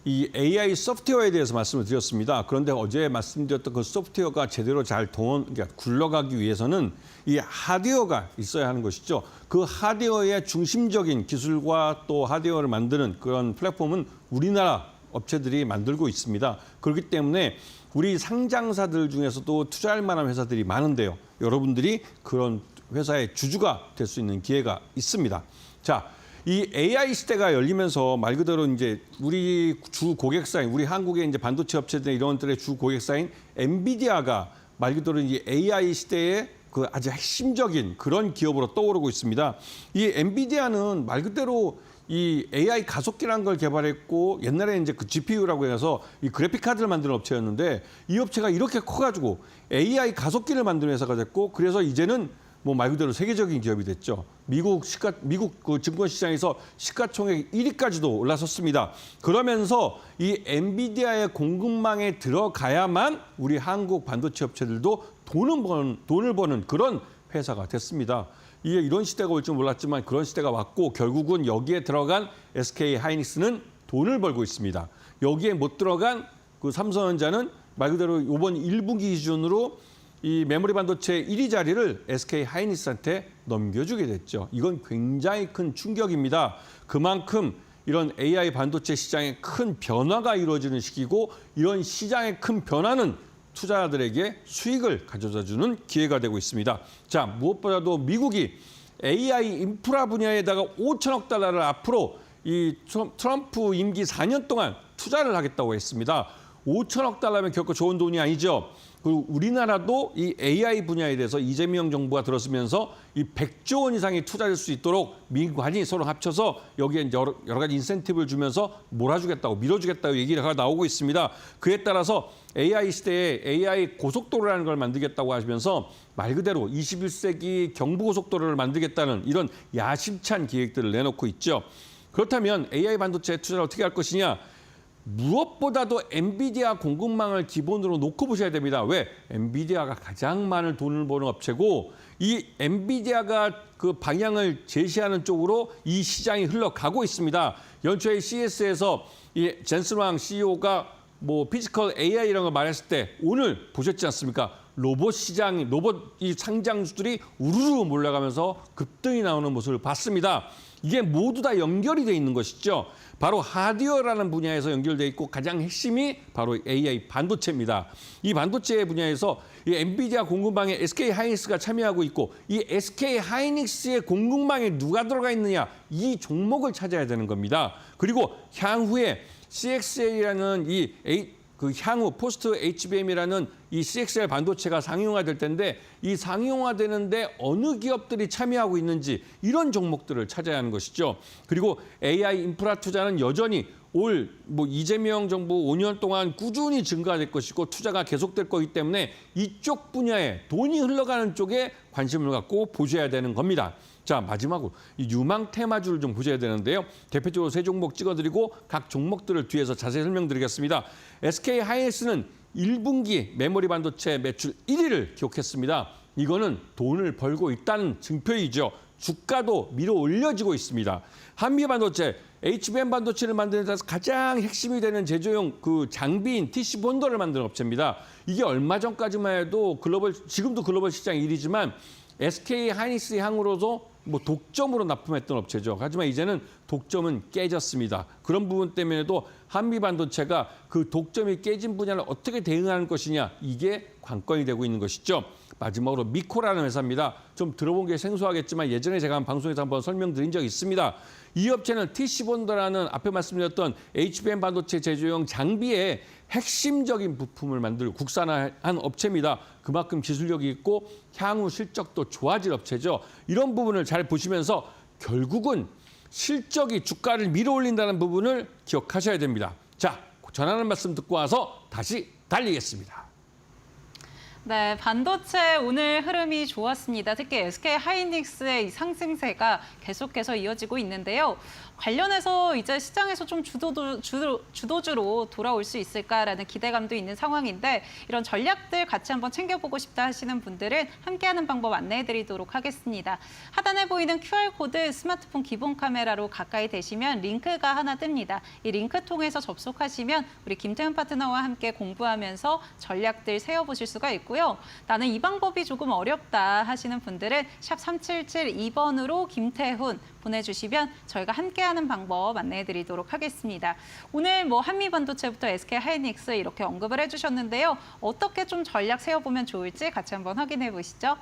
이 AI 소프트웨어에 대해서 말씀을 드렸습니다. 그런데 어제 말씀드렸던 그 소프트웨어가 제대로 잘 그러니까 굴러가기 위해서는 이 하드웨어가 있어야 하는 것이죠. 그 하드웨어의 중심적인 기술과 또 하드웨어를 만드는 그런 플랫폼은 우리나라 업체들이 만들고 있습니다. 그렇기 때문에 우리 상장사들 중에서도 투자할 만한 회사들이 많은데요. 여러분들이 그런 회사의 주주가 될 수 있는 기회가 있습니다. 자, 이 AI 시대가 열리면서 말 그대로 이제 우리 주 고객사인 우리 한국의 이제 반도체 업체들 이런 것들의 주 고객사인 엔비디아가 말 그대로 이제 AI 시대의 그 아주 핵심적인 그런 기업으로 떠오르고 있습니다. 이 엔비디아는 말 그대로 이 AI 가속기라는 걸 개발했고 옛날에 이제 그 GPU라고 해서 이 그래픽 카드를 만드는 업체였는데 이 업체가 이렇게 커가지고 AI 가속기를 만드는 회사가 됐고 그래서 이제는 뭐 말 그대로 세계적인 기업이 됐죠. 미국 그 증권 시장에서 시가총액 1위까지도 올라섰습니다. 그러면서 이 엔비디아의 공급망에 들어가야만 우리 한국 반도체 업체들도 돈을 버는 그런 회사가 됐습니다. 이게 이런 시대가 올 줄 몰랐지만 그런 시대가 왔고 결국은 여기에 들어간 SK 하이닉스는 돈을 벌고 있습니다. 여기에 못 들어간 그 삼성전자는 말 그대로 이번 1분기 기준으로 이 메모리 반도체 1위 자리를 SK 하이닉스한테 넘겨주게 됐죠. 이건 굉장히 큰 충격입니다. 그만큼 이런 AI 반도체 시장에 큰 변화가 이루어지는 시기고 이런 시장의 큰 변화는 투자자들에게 수익을 가져다주는 기회가 되고 있습니다. 자, 무엇보다도 미국이 AI 인프라 분야에다가 5천억 달러를 앞으로 이 트럼프 임기 4년 동안 투자를 하겠다고 했습니다. 5천억 달러면 결코 좋은 돈이 아니죠. 그리고 우리나라도 이 AI 분야에 대해서 이재명 정부가 들어서면서 이 100조 원 이상이 투자될 수 있도록 민관이 서로 합쳐서 여기에 여러 가지 인센티브를 주면서 몰아주겠다고 밀어주겠다고 얘기가 나오고 있습니다. 그에 따라서 AI 시대에 AI 고속도로라는 걸 만들겠다고 하시면서 말 그대로 21세기 경부고속도로를 만들겠다는 이런 야심찬 계획들을 내놓고 있죠. 그렇다면 AI 반도체 투자를 어떻게 할 것이냐? 무엇보다도 엔비디아 공급망을 기본으로 놓고 보셔야 됩니다. 왜? 엔비디아가 가장 많은 돈을 버는 업체고 이 엔비디아가 그 방향을 제시하는 쪽으로 이 시장이 흘러가고 있습니다. 연초에 CES에서 이 젠슨 왕 CEO가 뭐 피지컬 AI 이런 걸 말했을 때 오늘 보셨지 않습니까? 로봇 이 상장주들이 우르르 몰려가면서 급등이 나오는 모습을 봤습니다. 이게 모두 다 연결이 돼 있는 것이죠. 바로 하드웨어라는 분야에서 연결돼 있고 가장 핵심이 바로 AI 반도체입니다. 이 반도체 분야에서 이 엔비디아 공급망에 SK 하이닉스가 참여하고 있고 이 SK 하이닉스의 공급망에 누가 들어가 있느냐 이 종목을 찾아야 되는 겁니다. 그리고 향후에 CXL이라는 향후 포스트 HBM이라는 이 CXL 반도체가 상용화될 텐데 이 상용화되는데 어느 기업들이 참여하고 있는지 이런 종목들을 찾아야 하는 것이죠. 그리고 AI 인프라 투자는 여전히 이재명 정부 5년 동안 꾸준히 증가될 것이고 투자가 계속될 거기 때문에 이쪽 분야에 돈이 흘러가는 쪽에 관심을 갖고 보셔야 되는 겁니다. 자, 마지막으로 이 유망 테마주를 좀 보셔야 되는데요. 대표적으로 세 종목 찍어드리고 각 종목들을 뒤에서 자세히 설명드리겠습니다. SK 하이닉스는 1분기 메모리 반도체 매출 1위를 기록했습니다. 이거는 돈을 벌고 있다는 증표이죠. 주가도 밀어 올려지고 있습니다. 한미 반도체, HBM 반도체를 만드는 데서 가장 핵심이 되는 제조용 그 장비인 TC 본더를 만드는 업체입니다. 이게 얼마 전까지만 해도 지금도 글로벌 시장 1위지만 SK 하이닉스 향으로도 독점으로 납품했던 업체죠. 하지만 이제는 독점은 깨졌습니다. 그런 부분 때문에도 한미 반도체가 그 독점이 깨진 분야를 어떻게 대응하는 것이냐 이게 관건이 되고 있는 것이죠. 마지막으로 미코라는 회사입니다. 좀 들어본 게 생소하겠지만 예전에 제가 방송에서 한번 설명드린 적이 있습니다. 이 업체는 TC본더라는 앞에 말씀드렸던 HBM 반도체 제조용 장비의 핵심적인 부품을 만들고 국산화한 업체입니다. 그만큼 기술력이 있고 향후 실적도 좋아질 업체죠. 이런 부분을 잘 보시면서 결국은 실적이 주가를 밀어올린다는 부분을 기억하셔야 됩니다. 자, 전하는 말씀 듣고 와서 다시 달리겠습니다. 네, 반도체 오늘 흐름이 좋았습니다. 특히 SK 하이닉스의 이 상승세가 계속해서 이어지고 있는데요. 관련해서 이제 시장에서 좀 주도주로 돌아올 수 있을까라는 기대감도 있는 상황인데 이런 전략들 같이 한번 챙겨보고 싶다 하시는 분들은 함께하는 방법 안내해드리도록 하겠습니다. 하단에 보이는 QR코드 스마트폰 기본 카메라로 가까이 대시면 링크가 하나 뜹니다. 이 링크 통해서 접속하시면 우리 김태훈 파트너와 함께 공부하면서 전략들 세워보실 수가 있고요. 나는 이 방법이 조금 어렵다 하시는 분들은 샵 3772번으로 김태훈 보내주시면 저희가 함께하는 방법 안내해드리도록 하겠습니다. 오늘 한미 반도체부터 SK 하이닉스 이렇게 언급을 해주셨는데요. 어떻게 좀 전략 세워보면 좋을지 같이 한번 확인해 보시죠.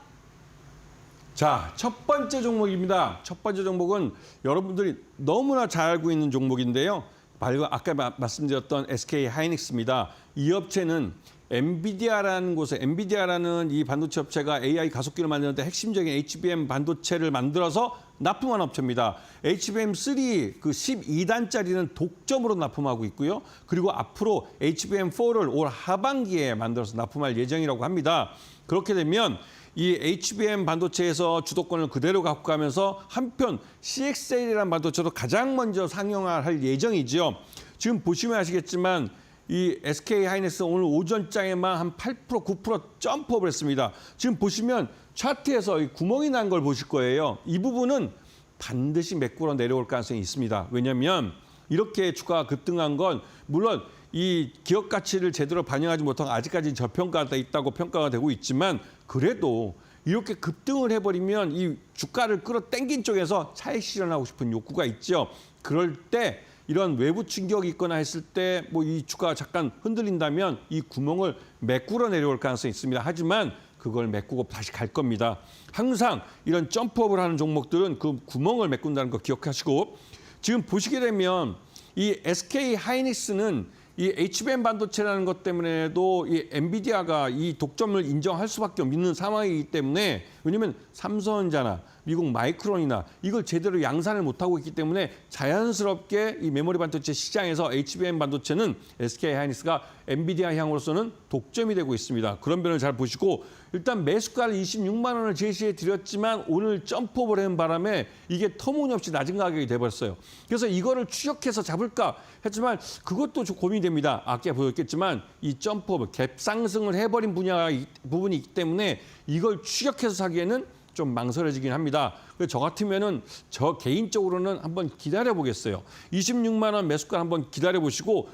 자, 첫 번째 종목입니다. 첫 번째 종목은 여러분들이 너무나 잘 알고 있는 종목인데요. 아까 말씀드렸던 SK 하이닉스입니다. 이 업체는 엔비디아라는 이 반도체 업체가 AI 가속기를 만드는데 핵심적인 HBM 반도체를 만들어서 납품한 업체입니다. HBM3 그 12단짜리는 독점으로 납품하고 있고요. 그리고 앞으로 HBM4를 올 하반기에 만들어서 납품할 예정이라고 합니다. 그렇게 되면 이 HBM 반도체에서 주도권을 그대로 갖고 가면서 한편 CXL이라는 반도체도 가장 먼저 상용화할 예정이죠. 지금 보시면 아시겠지만 이 SK 하이닉스 오늘 오전장에만 한 8%, 9% 점프업을 했습니다. 지금 보시면 차트에서 이 구멍이 난 걸 보실 거예요. 이 부분은 반드시 메꾸러 내려올 가능성이 있습니다. 왜냐하면 이렇게 주가가 급등한 건 물론 이 기업 가치를 제대로 반영하지 못하고 아직까지 저평가돼 있다고 평가가 되고 있지만 그래도 이렇게 급등을 해버리면 이 주가를 끌어당긴 쪽에서 차익 실현하고 싶은 욕구가 있죠. 그럴 때 이런 외부 충격이 있거나 했을 때 이 주가가 잠깐 흔들린다면 이 구멍을 메꾸러 내려올 가능성이 있습니다. 하지만 그걸 메꾸고 다시 갈 겁니다. 항상 이런 점프업을 하는 종목들은 그 구멍을 메꾼다는 거 기억하시고 지금 보시게 되면 이 SK 하이닉스는 이 HBM 반도체라는 것 때문에도 이 엔비디아가 이 독점을 인정할 수밖에 없는 상황이기 때문에 왜냐하면 삼성전자나 미국 마이크론이나 이걸 제대로 양산을 못하고 있기 때문에 자연스럽게 이 메모리 반도체 시장에서 HBM 반도체는 SK 하이닉스가 엔비디아 향으로서는 독점이 되고 있습니다. 그런 변을 잘 보시고 일단 매수가를 26만 원을 제시해 드렸지만 오늘 점프업을 한 바람에 이게 터무니없이 낮은 가격이 돼버렸어요. 그래서 이거를 추격해서 잡을까 했지만 그것도 좀 고민이 됩니다. 아까 보였겠지만 이 점프업, 갭 상승을 해버린 부분이 있기 때문에 이걸 추격해서 사기에는 좀 망설여지긴 합니다. 그래서 저 같으면은 저 개인적으로는 한번 기다려 보겠어요. 26만 원 매수가 한번 기다려 보시고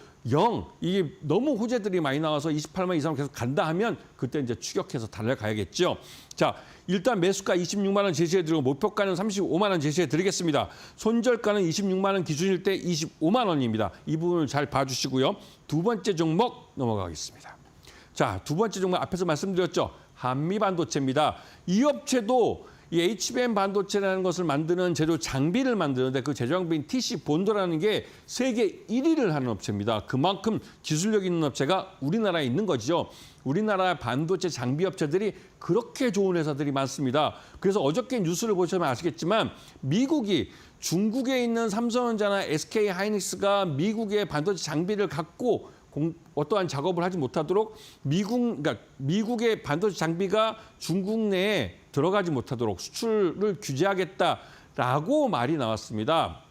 이게 너무 호재들이 많이 나와서 28만 이상 계속 간다 하면 그때 이제 추격해서 달려가야겠죠. 자, 일단 매수가 26만 원 제시해 드리고 목표가는 35만 원 제시해 드리겠습니다. 손절가는 26만 원 기준일 때 25만 원입니다. 이 부분을 잘 봐주시고요. 두 번째 종목 넘어가겠습니다. 자, 두 번째 종목 앞에서 말씀드렸죠. 한미반도체입니다. 이 업체도 이 HBM 반도체라는 것을 만드는 제조 장비를 만드는데 그 제조 장비인 TC 본도라는 게 세계 1위를 하는 업체입니다. 그만큼 기술력 있는 업체가 우리나라에 있는 거죠. 우리나라 반도체 장비 업체들이 그렇게 좋은 회사들이 많습니다. 그래서 어저께 뉴스를 보시면 아시겠지만 미국이 중국에 있는 삼성전자나 SK 하이닉스가 미국의 반도체 장비를 갖고 어떠한 작업을 하지 못하도록 그러니까 미국의 반도체 장비가 중국 내에 들어가지 못하도록 수출을 규제하겠다라고 말이 나왔습니다.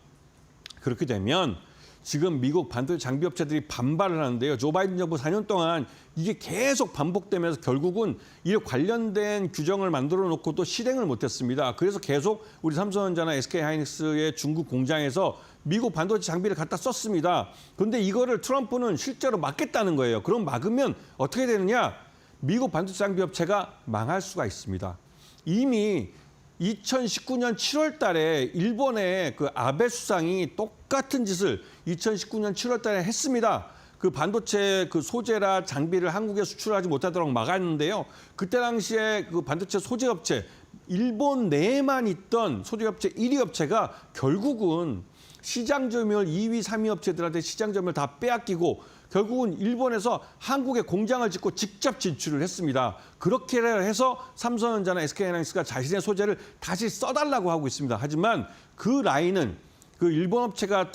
그렇게 되면 지금 미국 반도체 장비 업체들이 반발을 하는데요. 조 바이든 정부 4년 동안 이게 계속 반복되면서 결국은 이 관련된 규정을 만들어 놓고도 실행을 못했습니다. 그래서 계속 우리 삼성전자나 SK 하이닉스의 중국 공장에서 미국 반도체 장비를 갖다 썼습니다. 그런데 이거를 트럼프는 실제로 막겠다는 거예요. 그럼 막으면 어떻게 되느냐? 미국 반도체 장비 업체가 망할 수가 있습니다. 이미 2019년 7월 달에 일본의 그 아베 수상이 똑같은 짓을 2019년 7월 달에 했습니다. 그 반도체 그 소재라 장비를 한국에 수출하지 못하도록 막았는데요. 그때 당시에 그 반도체 소재 업체, 일본 내에만 있던 소재 업체 1위 업체가 결국은 시장 점유율 2위, 3위 업체들한테 시장 점유율 다 빼앗기고 결국은 일본에서 한국에 공장을 짓고 직접 진출을 했습니다. 그렇게 해서 삼성전자나 SK하이닉스가 자신의 소재를 다시 써달라고 하고 있습니다. 하지만 그 라인은 그 일본 업체가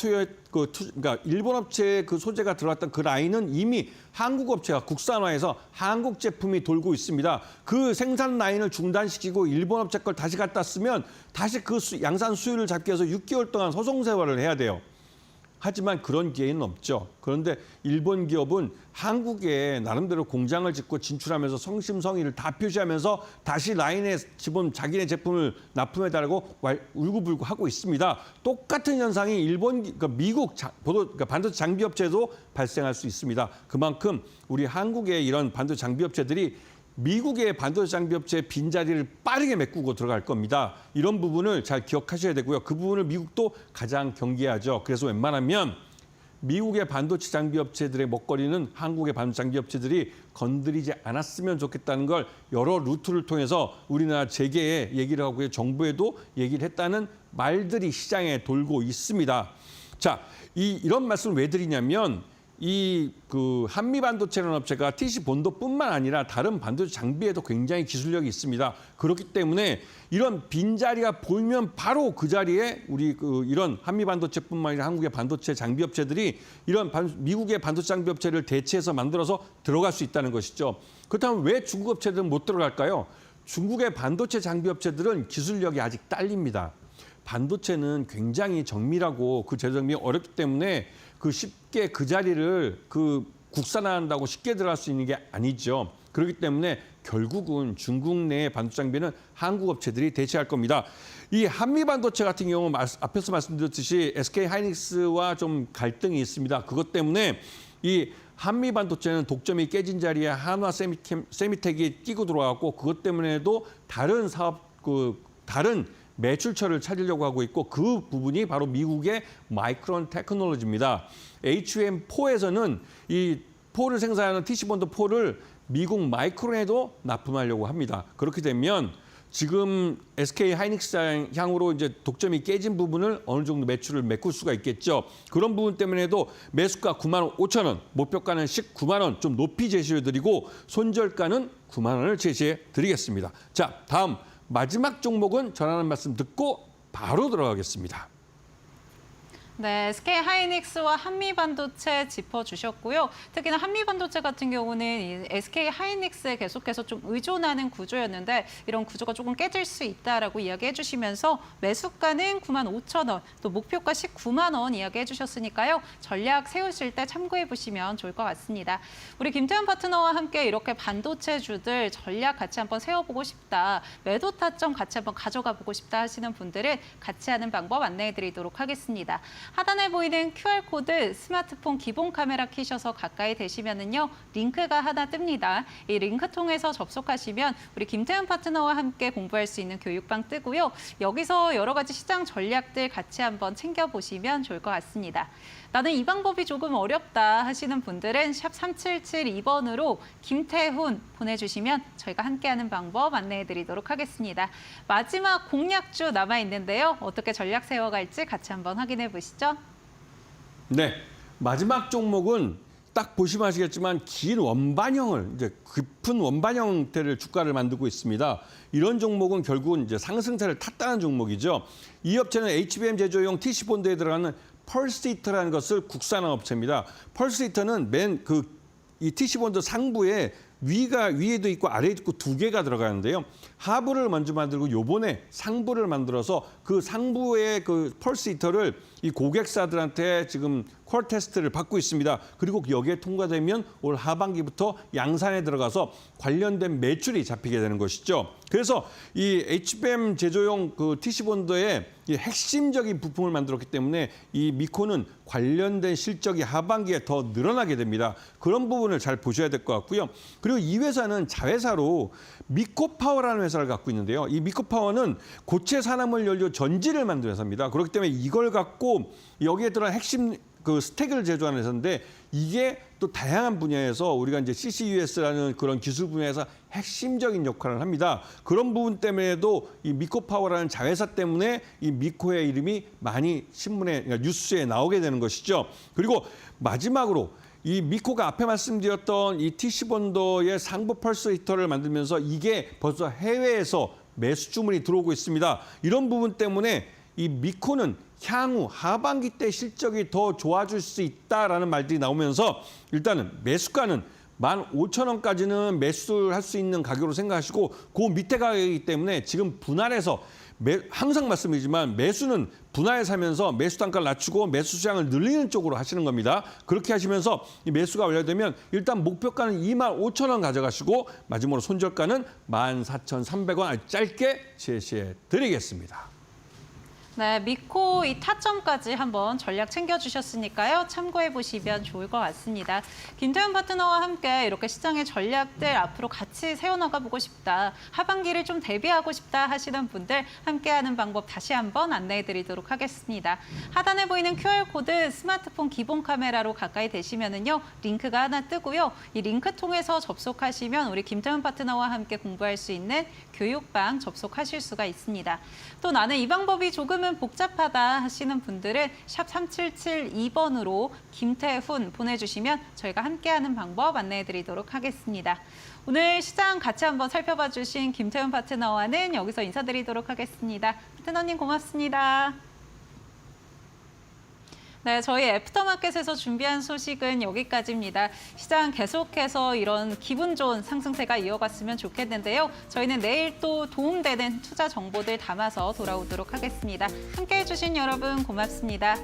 그러니까 일본 업체의 그 소재가 들어왔던 그 라인은 이미 한국 업체가 국산화해서 한국 제품이 돌고 있습니다. 그 생산 라인을 중단시키고 일본 업체 걸 다시 갖다 쓰면 다시 그 양산 수율을 잡기 위해서 6개월 동안 소송 생활을 해야 돼요. 하지만 그런 기회는 없죠. 그런데 일본 기업은 한국에 나름대로 공장을 짓고 진출하면서 성심성의를 다 표시하면서 다시 라인에 지금 자기네 제품을 납품해달라고 울고불고 하고 있습니다. 똑같은 현상이 미국 반도체 장비 업체도 발생할 수 있습니다. 그만큼 우리 한국의 이런 반도체 장비 업체들이 미국의 반도체 장비 업체의 빈자리를 빠르게 메꾸고 들어갈 겁니다. 이런 부분을 잘 기억하셔야 되고요. 그 부분을 미국도 가장 경계하죠. 그래서 웬만하면 미국의 반도체 장비 업체들의 먹거리는 한국의 반도체 장비 업체들이 건드리지 않았으면 좋겠다는 걸 여러 루트를 통해서 우리나라 재계에 얘기를 하고 정부에도 얘기를 했다는 말들이 시장에 돌고 있습니다. 자, 이런 말씀을 왜 드리냐면 그 한미 반도체라는 업체가 TC 본도뿐만 아니라 다른 반도체 장비에도 굉장히 기술력이 있습니다. 그렇기 때문에 이런 빈자리가 보이면 바로 그 자리에 우리 이런 한미 반도체뿐만 아니라 한국의 반도체 장비 업체들이 이런 미국의 반도체 장비 업체를 대체해서 만들어서 들어갈 수 있다는 것이죠. 그렇다면 왜 중국 업체들은 못 들어갈까요? 중국의 반도체 장비 업체들은 기술력이 아직 딸립니다. 반도체는 굉장히 정밀하고 그 제조정비 어렵기 때문에 쉽게 그 자리를 국산화한다고 쉽게 들어갈 수 있는 게 아니죠. 그렇기 때문에 결국은 중국 내의 반도체 장비는 한국 업체들이 대체할 겁니다. 이 한미 반도체 같은 경우 앞에서 말씀드렸듯이 SK 하이닉스와 좀 갈등이 있습니다. 그것 때문에 이 한미 반도체는 독점이 깨진 자리에 한화 세미텍이 끼고 들어왔고 그것 때문에도 다른 다른 매출처를 찾으려고 하고 있고 그 부분이 바로 미국의 마이크론 테크놀로지입니다. HBM4에서는 이 포를 생산하는 TC본도 포를 미국 마이크론에도 납품하려고 합니다. 그렇게 되면 지금 SK 하이닉스 향으로 이제 독점이 깨진 부분을 어느 정도 매출을 메꿀 수가 있겠죠. 그런 부분 때문에도 매수가 9만 5천 원, 목표가는 19만 원 좀 높이 제시해 드리고 손절가는 9만 원을 제시해 드리겠습니다. 자, 다음 마지막 종목은 전하는 말씀 듣고 바로 들어가겠습니다. 네, SK 하이닉스와 한미반도체 짚어주셨고요. 특히나 한미반도체 같은 경우는 이 SK 하이닉스에 계속해서 좀 의존하는 구조였는데 이런 구조가 조금 깨질 수 있다라고 이야기해 주시면서 매수가는 95,000원, 또 목표가 19만 원 이야기해 주셨으니까요. 전략 세우실 때 참고해 보시면 좋을 것 같습니다. 우리 김태현 파트너와 함께 이렇게 반도체주들 전략 같이 한번 세워보고 싶다, 매도 타점 같이 한번 가져가 보고 싶다 하시는 분들은 같이 하는 방법 안내해 드리도록 하겠습니다. 하단에 보이는 QR코드 스마트폰 기본 카메라 키셔서 가까이 대시면은요, 링크가 하나 뜹니다. 이 링크 통해서 접속하시면 우리 김태현 파트너와 함께 공부할 수 있는 교육방 뜨고요. 여기서 여러 가지 시장 전략들 같이 한번 챙겨보시면 좋을 것 같습니다. 나는 이 방법이 조금 어렵다 하시는 분들은 샵 3772번으로 김태훈 보내주시면 저희가 함께하는 방법 안내해드리도록 하겠습니다. 마지막 공략주 남아있는데요. 어떻게 전략 세워갈지 같이 한번 확인해 보시죠. 네, 마지막 종목은 딱 보시면 아시겠지만 긴 원반형을 이제 깊은 원반형 형태를 주가를 만들고 있습니다. 이런 종목은 결국은 이제 상승세를 탔다는 종목이죠. 이 업체는 HBM 제조용 TC 본드에 들어가는 펄스히터라는 것을 국산화 업체입니다. 펄스히터는 이 TC 본드 상부에 위에도 있고 아래에도 있고 두 개가 들어가는데요. 하부를 먼저 만들고 요번에 상부를 만들어서 그 상부의 그 펄스히터를 이 고객사들한테 지금 퀄 테스트를 받고 있습니다. 그리고 여기에 통과되면 올 하반기부터 양산에 들어가서 관련된 매출이 잡히게 되는 것이죠. 그래서 이 HBM 제조용 그 TC 본드의 이 핵심적인 부품을 만들었기 때문에 이 미코는 관련된 실적이 하반기에 더 늘어나게 됩니다. 그런 부분을 잘 보셔야 될 것 같고요. 그리고 이 회사는 자회사로 미코파워라는 회사를 갖고 있는데요. 이 미코파워는 고체 산화물 연료 전지를 만드는 회사입니다. 그렇기 때문에 이걸 갖고 여기에 들어간 핵심 그 스택을 제조하는 회사인데 이게 또 다양한 분야에서 우리가 이제 CCUS라는 그런 기술 분야에서 핵심적인 역할을 합니다. 그런 부분 때문에도 이 미코파워라는 자회사 때문에 이 미코의 이름이 많이 신문에, 그러니까 뉴스에 나오게 되는 것이죠. 그리고 마지막으로 이 미코가 앞에 말씀드렸던 이 TC 본더의 상부 펄스 히터를 만들면서 이게 벌써 해외에서 매수 주문이 들어오고 있습니다. 이런 부분 때문에 이 미코는 향후 하반기 때 실적이 더 좋아질 수 있다라는 말들이 나오면서 일단은 매수가는 15,000원까지는 매수를 할 수 있는 가격으로 생각하시고 그 밑에 가격이기 때문에 지금 분할해서 항상 말씀드리지만 매수는 분할 사면서 매수 단가를 낮추고 매수 수량을 늘리는 쪽으로 하시는 겁니다. 그렇게 하시면서 이 매수가 완료되면 일단 목표가는 25,000원 가져가시고 마지막으로 손절가는 14,300원 아주 짧게 제시해 드리겠습니다. 네, 미코 이 타점까지 한번 전략 챙겨주셨으니까요. 참고해 보시면 좋을 것 같습니다. 김태현 파트너와 함께 이렇게 시장의 전략들 앞으로 같이 세워나가 보고 싶다, 하반기를 좀 대비하고 싶다 하시는 분들 함께하는 방법 다시 한번 안내해 드리도록 하겠습니다. 하단에 보이는 QR코드 스마트폰 기본 카메라로 가까이 대시면은요, 링크가 하나 뜨고요. 이 링크 통해서 접속하시면 우리 김태현 파트너와 함께 공부할 수 있는 교육방 접속하실 수가 있습니다. 또 나는 이 방법이 조금은 복잡하다 하시는 분들은 샵 3772번으로 김태훈 보내주시면 저희가 함께하는 방법 안내해드리도록 하겠습니다. 오늘 시장 같이 한번 살펴봐 주신 김태훈 파트너와는 여기서 인사드리도록 하겠습니다. 파트너님 고맙습니다. 네, 저희 애프터마켓에서 준비한 소식은 여기까지입니다. 시장 계속해서 이런 기분 좋은 상승세가 이어갔으면 좋겠는데요. 저희는 내일 또 도움되는 투자 정보들 담아서 돌아오도록 하겠습니다. 함께해 주신 여러분 고맙습니다.